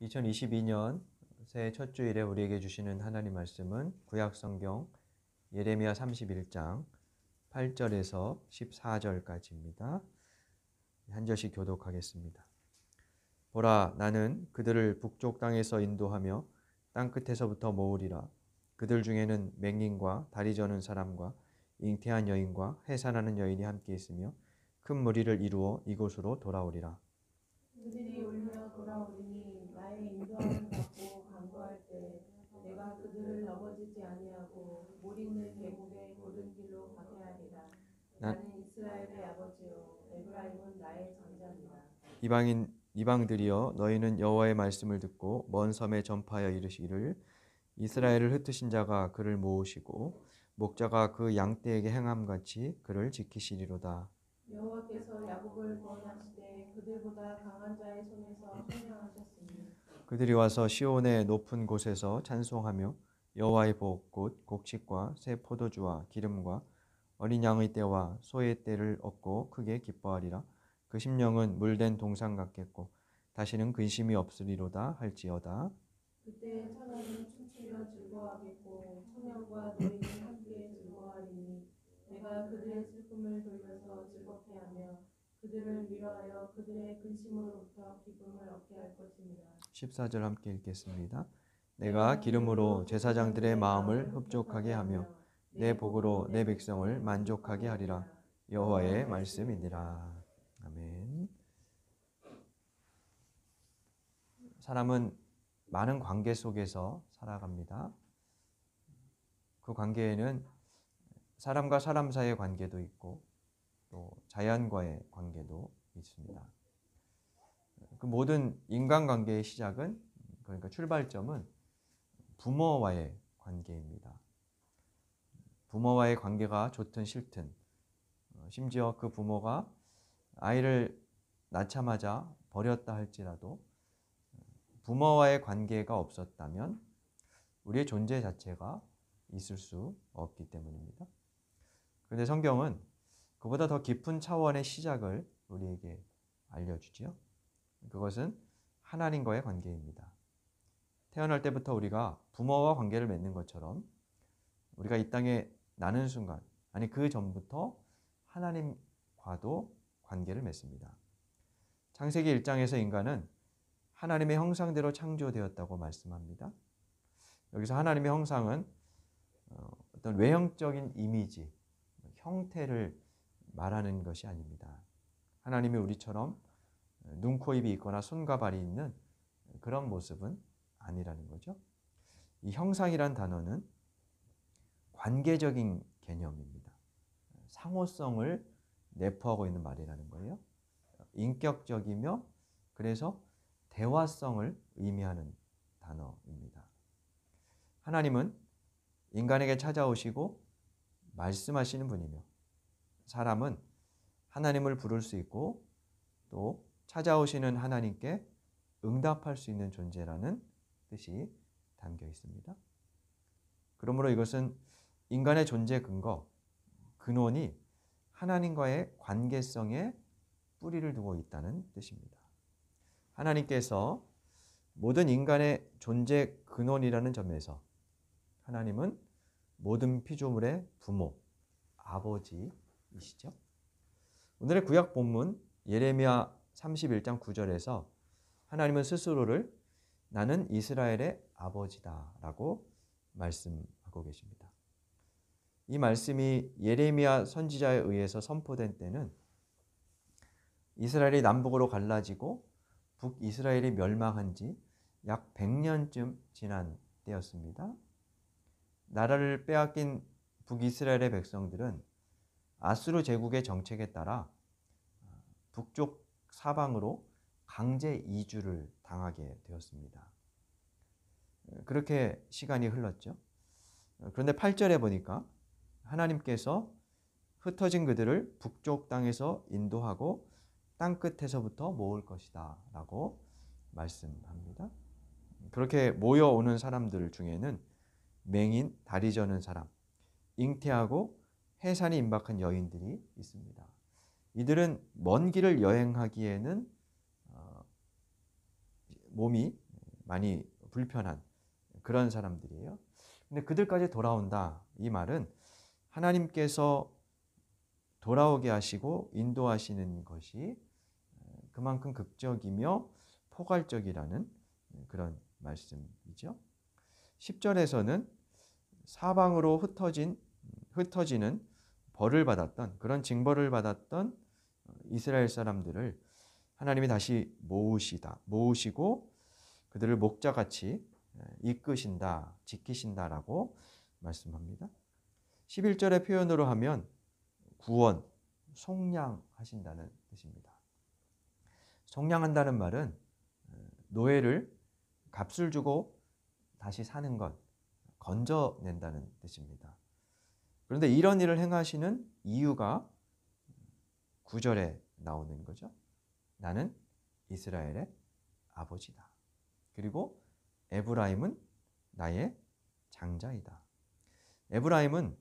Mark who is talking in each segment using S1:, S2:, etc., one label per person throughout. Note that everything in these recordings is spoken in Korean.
S1: 2022년 새해 첫 주일에 우리에게 주시는 하나님 말씀은 구약성경 예레미야 31장 8절에서 14절까지입니다. 한 절씩 교독하겠습니다. 보라, 나는 그들을 북쪽 땅에서 인도하며 땅끝에서부터 모으리라. 그들 중에는 맹인과 다리 저는 사람과 잉태한 여인과 해산하는 여인이 함께 있으며 큰 무리를 이루어 이곳으로 돌아오리라.
S2: 그들이 울며 돌아오리니 나의 인도함을 받고 간구할 때 내가 그들을 넘어지지 아니하고 물 있는 계곡의 고른 길로 가게 하리라. 나는 이스라엘의 아버지요 에브라임은 나의 장자니라.
S1: 이방들이여, 너희는 여호와의 말씀을 듣고 먼 섬에 전파하여 이르시기를, 이스라엘을 흩으신 자가 그를 모으시고 목자가 그 양떼에게 행함같이 그를 지키시리로다.
S2: 여호와께서 야곱을 구원하시되 그들보다 강한 자의 손에서 속량하셨으니
S1: 그들이 와서 시온의 높은 곳에서 찬송하며 여호와의 복 곧 곡식과 새 포도주와 기름과 어린 양의 떼와 소의 떼를 얻고 크게 기뻐하리라. 그 심령은 물된 동상 같겠고 다시는 근심이 없으리로다 할지어다.
S2: 그때 처녀는 춤추며 즐거워하겠고 청년과 노인은 함께 즐거워하리니 내가 그들의 슬픔을 돌려서 즐겁게 하며 그들을 위로하여 그들의 근심으로부터 기쁨을 얻게 할 것입니다.
S1: 14절 함께 읽겠습니다. 내가 기름으로 제사장들의 마음을 흡족하게 하며 내 복으로 내 백성을 만족하게 하리라. 여호와의 말씀이니라. 아멘. 사람은 많은 관계 속에서 살아갑니다. 그 관계에는 사람과 사람 사이의 관계도 있고 또 자연과의 관계도 있습니다. 그 모든 인간관계의 시작은, 그러니까 출발점은 부모와의 관계입니다. 부모와의 관계가 좋든 싫든, 심지어 그 부모가 아이를 낳자마자 버렸다 할지라도 부모와의 관계가 없었다면 우리의 존재 자체가 있을 수 없기 때문입니다. 그런데 성경은 그보다 더 깊은 차원의 시작을 우리에게 알려주지요. 그것은 하나님과의 관계입니다. 태어날 때부터 우리가 부모와 관계를 맺는 것처럼 우리가 이 땅에 나는 순간, 아니 그 전부터 하나님과도 관계를 맺습니다. 창세기 1장에서 인간은 하나님의 형상대로 창조되었다고 말씀합니다. 여기서 하나님의 형상은 어떤 외형적인 이미지, 형태를 말하는 것이 아닙니다. 하나님이 우리처럼 눈, 코, 입이 있거나 손과 발이 있는 그런 모습은 아니라는 거죠. 이 형상이란 단어는 관계적인 개념입니다. 상호성을 내포하고 있는 말이라는 거예요. 인격적이며 그래서 대화성을 의미하는 단어입니다. 하나님은 인간에게 찾아오시고 말씀하시는 분이며 사람은 하나님을 부를 수 있고 또 찾아오시는 하나님께 응답할 수 있는 존재라는 뜻이 담겨 있습니다. 그러므로 이것은 인간의 존재 근원이 하나님과의 관계성에 뿌리를 두고 있다는 뜻입니다. 하나님께서 모든 인간의 존재 근원이라는 점에서 하나님은 모든 피조물의 부모, 아버지이시죠. 오늘의 구약 본문 예레미야 31장 9절에서 하나님은 스스로를 나는 이스라엘의 아버지다 라고 말씀하고 계십니다. 이 말씀이 예레미야 선지자에 의해서 선포된 때는 이스라엘이 남북으로 갈라지고 북이스라엘이 멸망한 지 약 100년쯤 지난 때였습니다. 나라를 빼앗긴 북이스라엘의 백성들은 아수르 제국의 정책에 따라 북쪽 사방으로 강제 이주를 당하게 되었습니다. 그렇게 시간이 흘렀죠. 그런데 8절에 보니까 하나님께서 흩어진 그들을 북쪽 땅에서 인도하고 땅끝에서부터 모을 것이다 라고 말씀합니다. 그렇게 모여오는 사람들 중에는 맹인, 다리 저는 사람, 잉태하고 해산이 임박한 여인들이 있습니다. 이들은 먼 길을 여행하기에는 몸이 많이 불편한 그런 사람들이에요. 근데 그들까지 돌아온다. 이 말은 하나님께서 돌아오게 하시고 인도하시는 것이 그만큼 극적이며 포괄적이라는 그런 말씀이죠. 10절에서는 사방으로 흩어지는 벌을 받았던 그런 징벌을 받았던 이스라엘 사람들을 하나님이 다시 모으시고 그들을 목자같이 이끄신다, 지키신다라고 말씀합니다. 11절의 표현으로 하면 구원, 속량하신다는 뜻입니다. 속량한다는 말은 노예를 값을 주고 다시 사는 것, 건져낸다는 뜻입니다. 그런데 이런 일을 행하시는 이유가 9절에 나오는 거죠. 나는 이스라엘의 아버지다. 그리고 에브라임은 나의 장자이다. 에브라임은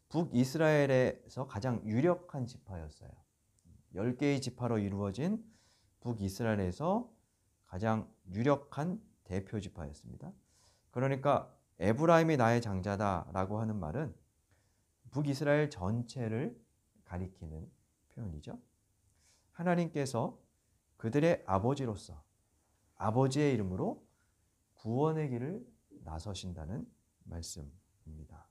S1: 북이스라엘에서 가장 유력한 지파였어요. 10개의 지파로 이루어진 북이스라엘에서 가장 유력한 대표 지파였습니다. 그러니까 에브라임이 나의 장자다라고 하는 말은 북이스라엘 전체를 가리키는 표현이죠. 하나님께서 그들의 아버지로서 아버지의 이름으로 구원의 길을 나서신다는 말씀입니다.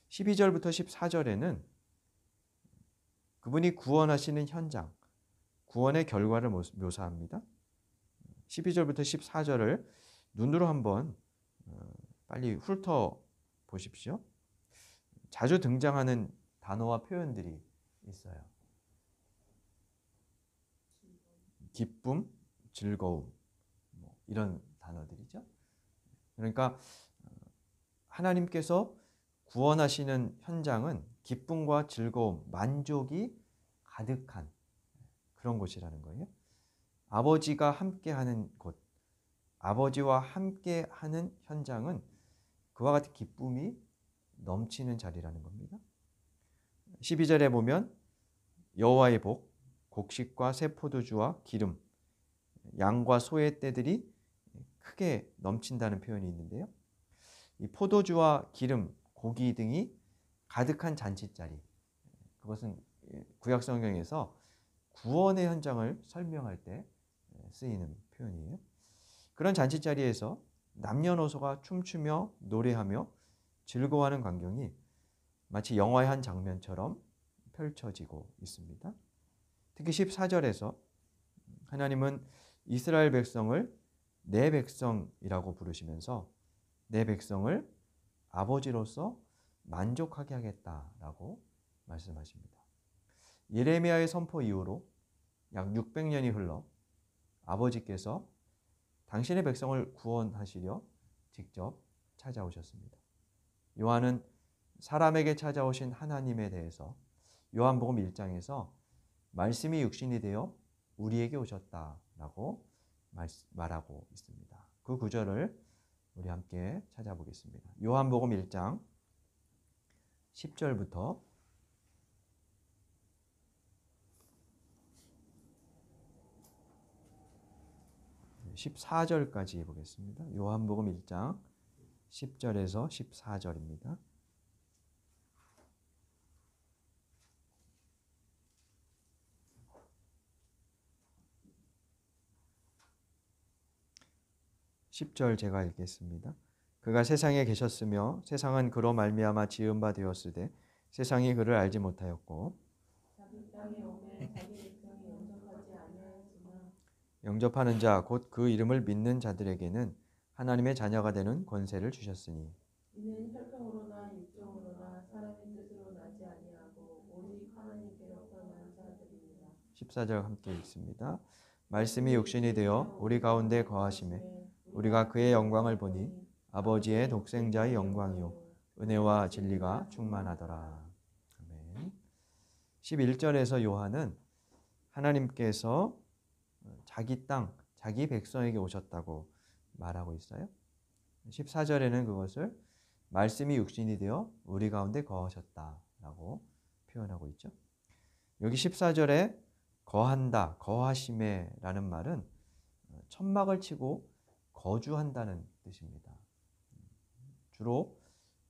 S1: 12절부터 14절에는 그분이 구원하시는 현장, 구원의 결과를 묘사합니다. 12절부터 14절을 눈으로 한번 빨리 훑어 보십시오. 자주 등장하는 단어와 표현들이 있어요. 기쁨, 즐거움, 이런 단어들이죠. 그러니까 하나님께서 구원하시는 현장은 기쁨과 즐거움, 만족이 가득한 그런 곳이라는 거예요. 아버지가 함께하는 곳, 아버지와 함께하는 현장은 그와 같은 기쁨이 넘치는 자리라는 겁니다. 12절에 보면 여호와의 복, 곡식과 새 포도주와 기름, 양과 소의 떼들이 크게 넘친다는 표현이 있는데요. 이 포도주와 기름, 고기 등이 가득한 잔치자리, 그것은 구약 성경에서 구원의 현장을 설명할 때 쓰이는 표현이에요. 그런 잔치자리에서 남녀노소가 춤추며 노래하며 즐거워하는 광경이 마치 영화의 한 장면처럼 펼쳐지고 있습니다. 특히 14절에서 하나님은 이스라엘 백성을 내 백성이라고 부르시면서 내 백성을 아버지로서 만족하게 하겠다라고 말씀하십니다. 예레미야의 선포 이후로 약 600년이 흘러 아버지께서 당신의 백성을 구원하시려 직접 찾아오셨습니다. 요한은 사람에게 찾아오신 하나님에 대해서 요한복음 1장에서 말씀이 육신이 되어 우리에게 오셨다라고 말하고 있습니다. 그 구절을 우리 함께 찾아보겠습니다. 요한복음 1장 10절부터 14절까지 보겠습니다. 요한복음 1장 10절에서 14절입니다. (10절) 제가 읽겠습니다. 그가 세상에 계셨으며 세상은 그로 말미암아 지은 바 되었으되 세상이 그를 알지 못하였고
S2: 자기 땅에 오매 자기 백성이 영접하지 아니하였으나
S1: 영접하는 자 곧 그 이름을 믿는 자들에게는 하나님의 자녀가 되는 권세를 주셨으니
S2: 이는 혈통으로나 육정으로나 사람의 뜻으로 나지 아니하고 오직 하나님께로서 난 자들입니다.
S1: 14절 함께 읽습니다. 말씀이 육신이 되어 우리 가운데 거하심에 우리가 그의 영광을 보니 아버지의 독생자의 영광이요 은혜와 진리가 충만하더라. 아멘. 11절에서 요한은 하나님께서 자기 땅, 자기 백성에게 오셨다고 말하고 있어요. 14절에는 그것을 말씀이 육신이 되어 우리 가운데 거하셨다라고 표현하고 있죠. 여기 14절에 거한다, 거하심에라는 말은 천막을 치고 거주한다는 뜻입니다. 주로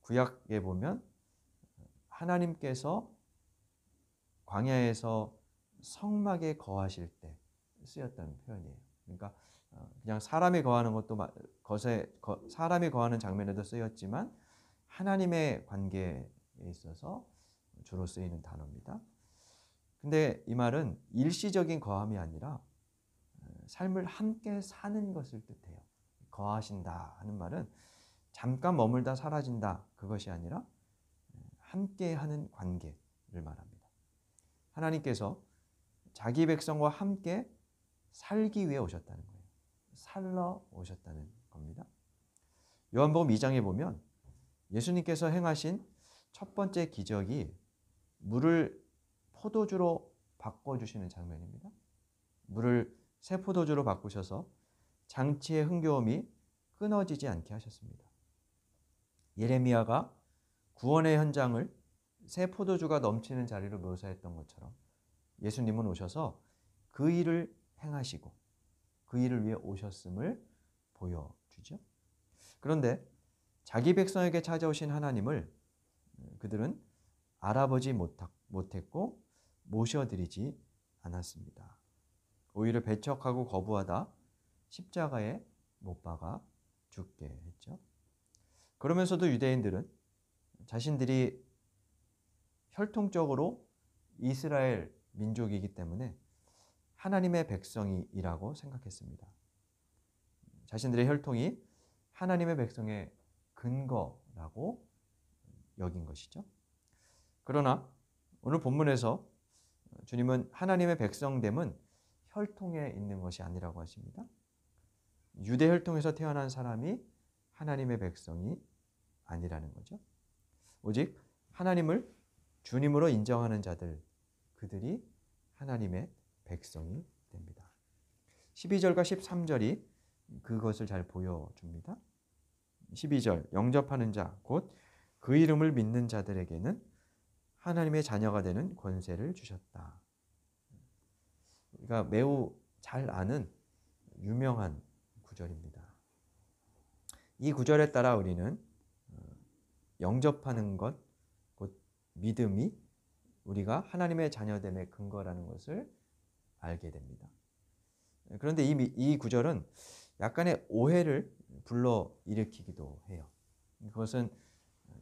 S1: 구약에 보면 하나님께서 광야에서 성막에 거하실 때 쓰였던 표현이에요. 그러니까 그냥 사람이 거하는 것도 사람이 거하는 장면에도 쓰였지만 하나님의 관계에 있어서 주로 쓰이는 단어입니다. 근데 이 말은 일시적인 거함이 아니라 삶을 함께 사는 것을 뜻해요. 거하신다 하는 말은 잠깐 머물다 사라진다 그것이 아니라 함께하는 관계를 말합니다. 하나님께서 자기 백성과 함께 살기 위해 오셨다는 거예요. 살러 오셨다는 겁니다. 요한복음 2장에 보면 예수님께서 행하신 첫 번째 기적이 물을 포도주로 바꿔주시는 장면입니다. 물을 새 포도주로 바꾸셔서 장치의 흥겨움이 끊어지지 않게 하셨습니다. 예레미야가 구원의 현장을 새 포도주가 넘치는 자리로 묘사했던 것처럼 예수님은 오셔서 그 일을 행하시고 그 일을 위해 오셨음을 보여주죠. 그런데 자기 백성에게 찾아오신 하나님을 그들은 알아보지 못했고 모셔드리지 않았습니다. 오히려 배척하고 거부하다 십자가에 못 박아 죽게 했죠. 그러면서도 유대인들은 자신들이 혈통적으로 이스라엘 민족이기 때문에 하나님의 백성이라고 생각했습니다. 자신들의 혈통이 하나님의 백성의 근거라고 여긴 것이죠. 그러나 오늘 본문에서 주님은 하나님의 백성됨은 혈통에 있는 것이 아니라고 하십니다. 유대 혈통에서 태어난 사람이 하나님의 백성이 아니라는 거죠. 오직 하나님을 주님으로 인정하는 자들, 그들이 하나님의 백성이 됩니다. 12절과 13절이 그것을 잘 보여줍니다. 12절, 영접하는 자, 곧 그 이름을 믿는 자들에게는 하나님의 자녀가 되는 권세를 주셨다. 그러니까 매우 잘 아는 유명한 구절입니다. 이 구절에 따라 우리는 영접하는 것, 곧 믿음이 우리가 하나님의 자녀됨의 근거라는 것을 알게 됩니다. 그런데 이 구절은 약간의 오해를 불러일으키기도 해요. 그것은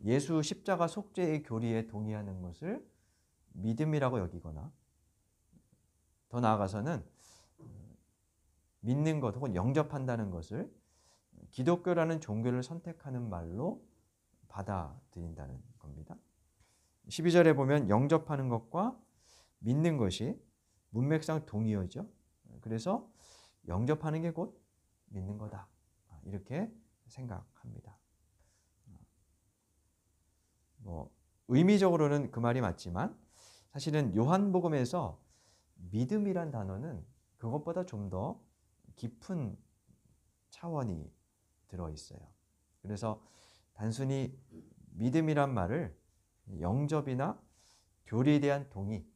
S1: 예수 십자가 속죄의 교리에 동의하는 것을 믿음이라고 여기거나 더 나아가서는 믿는 것 혹은 영접한다는 것을 기독교라는 종교를 선택하는 말로 받아들인다는 겁니다. 12절에 보면 영접하는 것과 믿는 것이 문맥상 동의어죠. 그래서 영접하는 게 곧 믿는 거다. 이렇게 생각합니다. 의미적으로는 그 말이 맞지만 사실은 요한복음에서 믿음이란 단어는 그것보다 좀 더 깊은 차원이 들어있어요. 그래서 단순히 믿음이란 말을 영접이나 교리에 대한 동의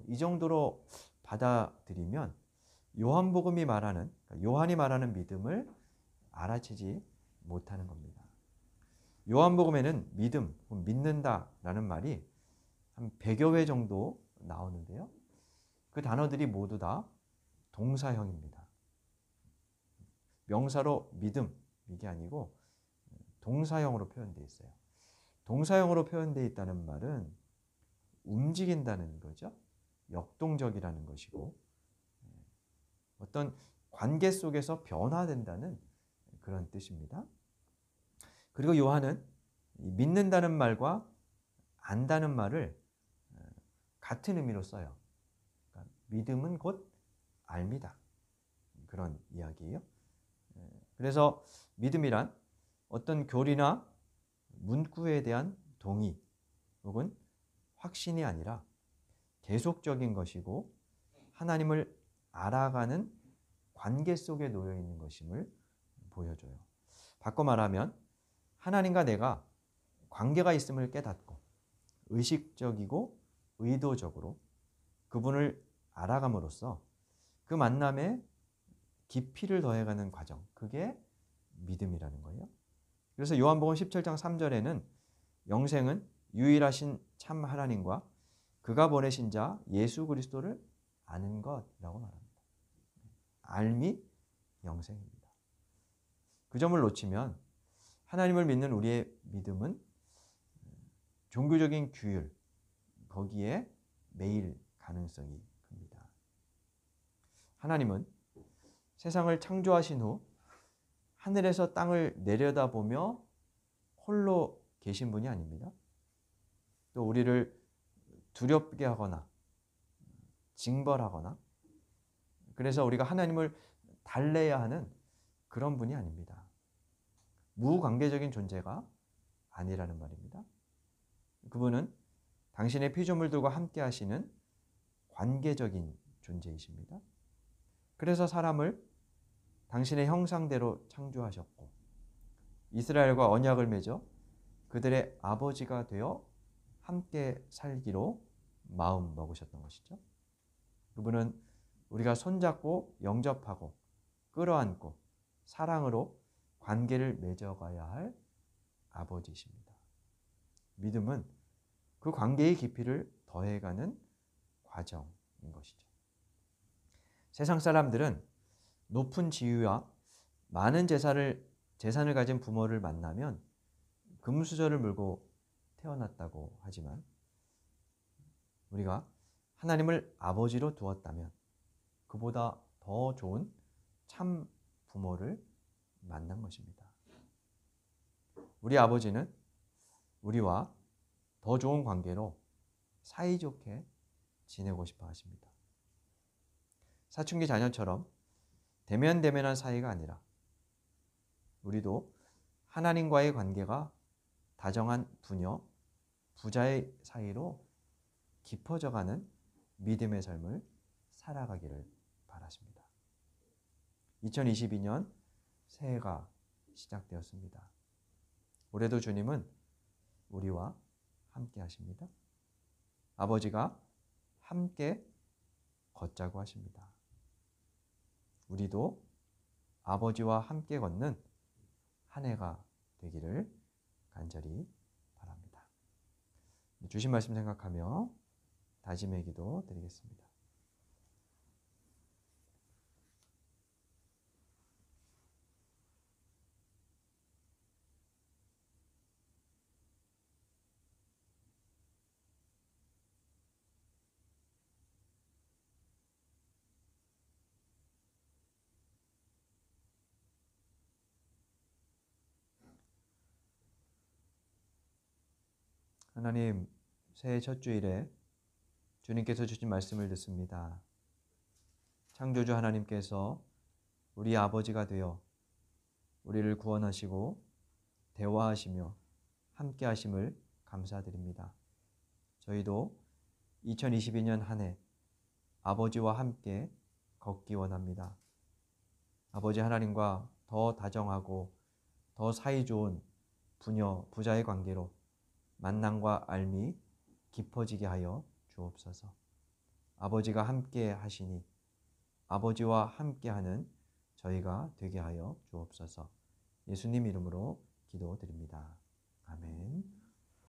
S1: 이 정도로 받아들이면 요한복음이 말하는 요한이 말하는 믿음을 알아채지 못하는 겁니다. 요한복음에는 믿음, 믿는다라는 말이 한 100여 회 정도 나오는데요. 그 단어들이 모두 다 동사형입니다. 명사로 믿음, 이게 아니고 동사형으로 표현되어 있어요. 동사형으로 표현되어 있다는 말은 움직인다는 거죠. 역동적이라는 것이고 어떤 관계 속에서 변화된다는 그런 뜻입니다. 그리고 요한은 믿는다는 말과 안다는 말을 같은 의미로 써요. 그러니까 믿음은 곧 알미다. 그런 이야기예요. 그래서 믿음이란 어떤 교리나 문구에 대한 동의 혹은 확신이 아니라 계속적인 것이고 하나님을 알아가는 관계 속에 놓여 있는 것임을 보여줘요. 바꿔 말하면 하나님과 내가 관계가 있음을 깨닫고 의식적이고 의도적으로 그분을 알아감으로써 그 만남에 깊이를 더해가는 과정, 그게 믿음이라는 거예요. 그래서 요한복음 17장 3절에는 영생은 유일하신 참 하나님과 그가 보내신 자 예수 그리스도를 아는 것이라고 말합니다. 알미 영생입니다. 그 점을 놓치면 하나님을 믿는 우리의 믿음은 종교적인 규율, 거기에 매일 가능성이 큽니다. 하나님은 세상을 창조하신 후 하늘에서 땅을 내려다보며 홀로 계신 분이 아닙니다. 또 우리를 두렵게 하거나 징벌하거나 그래서 우리가 하나님을 달래야 하는 그런 분이 아닙니다. 무관계적인 존재가 아니라는 말입니다. 그분은 당신의 피조물들과 함께 하시는 관계적인 존재이십니다. 그래서 사람을 당신의 형상대로 창조하셨고 이스라엘과 언약을 맺어 그들의 아버지가 되어 함께 살기로 마음 먹으셨던 것이죠. 그분은 우리가 손잡고 영접하고 끌어안고 사랑으로 관계를 맺어가야 할 아버지이십니다. 믿음은 그 관계의 깊이를 더해가는 과정인 것이죠. 세상 사람들은 높은 지위와 많은 재산을 가진 부모를 만나면 금수저를 물고 태어났다고 하지만 우리가 하나님을 아버지로 두었다면 그보다 더 좋은 참 부모를 만난 것입니다. 우리 아버지는 우리와 더 좋은 관계로 사이좋게 지내고 싶어 하십니다. 사춘기 자녀처럼 대면대면한 사이가 아니라 우리도 하나님과의 관계가 다정한 부녀, 부자의 사이로 깊어져가는 믿음의 삶을 살아가기를 바라십니다. 2022년 새해가 시작되었습니다. 올해도 주님은 우리와 함께 하십니다. 아버지가 함께 걷자고 하십니다. 우리도 아버지와 함께 걷는 한 해가 되기를 간절히 바랍니다. 주신 말씀 생각하며 다짐의 기도 드리겠습니다. 하나님, 새해 첫 주일에 주님께서 주신 말씀을 듣습니다. 창조주 하나님께서 우리 아버지가 되어 우리를 구원하시고 대화하시며 함께 하심을 감사드립니다. 저희도 2022년 한 해 아버지와 함께 걷기 원합니다. 아버지 하나님과 더 다정하고 더 사이좋은 부녀, 부자의 관계로 만남과 알미 깊어지게 하여 주옵소서. 아버지가 함께 하시니 아버지와 함께하는 저희가 되게 하여 주옵소서. 예수님 이름으로 기도드립니다. 아멘.